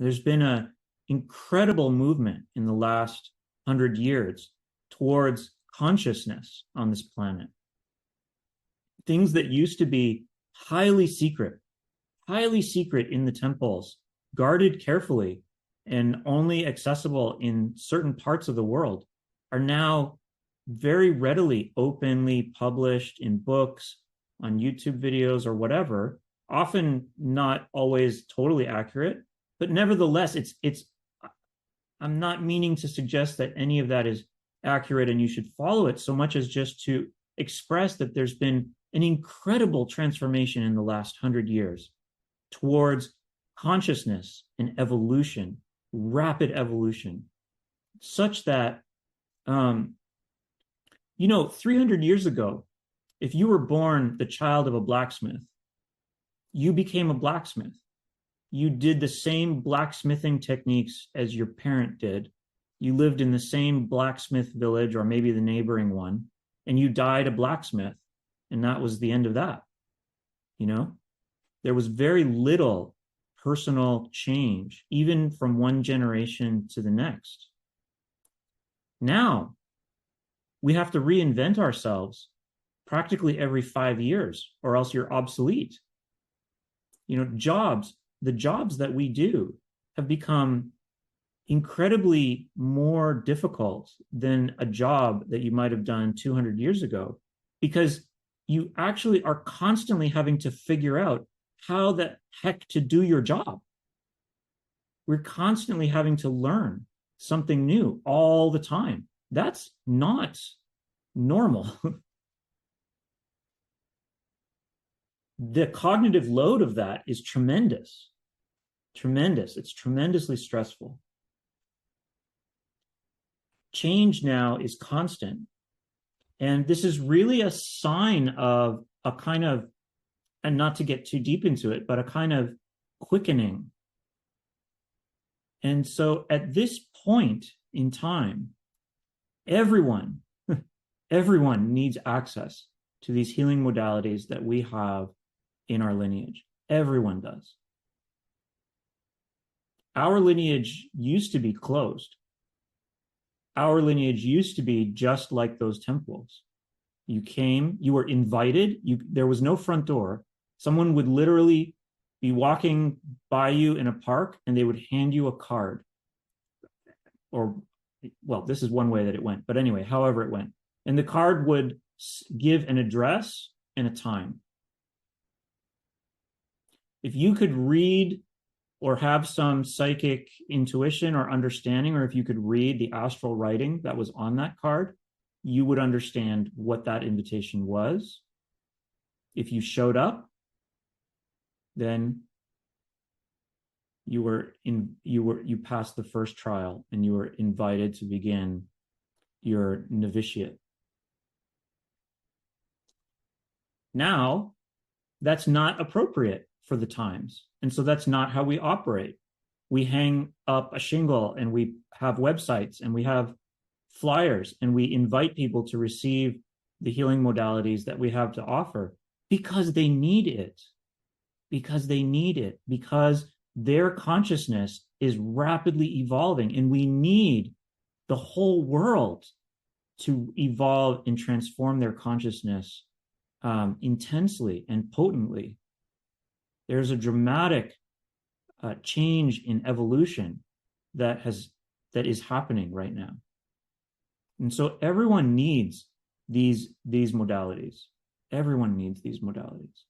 There's been an incredible movement in the last 100 years towards consciousness on this planet. Things that used to be highly secret in the temples, guarded carefully, and only accessible in certain parts of the world, are now very readily, openly published in books, on YouTube videos, or whatever, often not always totally accurate, but nevertheless, I'm not meaning to suggest that any of that is accurate and you should follow it, so much as just to express that there's been an incredible transformation in the last 100 years towards consciousness and evolution, rapid evolution, such that, 300 years ago, if you were born the child of a blacksmith, you became a blacksmith. You did the same blacksmithing techniques as your parent did. You lived in the same blacksmith village or maybe the neighboring one, and you died a blacksmith. And that was the end of that. There was very little personal change, even from one generation to the next. Now, we have to reinvent ourselves practically every 5 years, or else you're obsolete. The jobs that we do have become incredibly more difficult than a job that you might have done 200 years ago, because you actually are constantly having to figure out how the heck to do your job. We're constantly having to learn something new all the time. That's not normal. The cognitive load of that is tremendous. It's tremendously stressful. Change now is constant. And this is really a sign of a kind of, and not to get too deep into it, but a kind of quickening. And so at this point in time, everyone needs access to these healing modalities that we have in our lineage. Everyone does. Our lineage used to be closed. Our lineage used to be just like those temples. You came, you were invited, there was no front door. Someone would literally be walking by you in a park and they would hand you a card. Or, well, this is one way that it went, but anyway, however it went. And the card would give an address and a time. If you could read or have some psychic intuition or understanding, or if you could read the astral writing that was on that card, you would understand what that invitation was. If you showed up, then you passed the first trial and you were invited to begin your novitiate. Now, that's not appropriate for the times. And so that's not how we operate. We hang up a shingle and we have websites and we have flyers and we invite people to receive the healing modalities that we have to offer because they need it. Because their consciousness is rapidly evolving, and we need the whole world to evolve and transform their consciousness intensely and potently. There's a dramatic change in evolution that is happening right now. And so everyone needs these modalities. Everyone needs these modalities.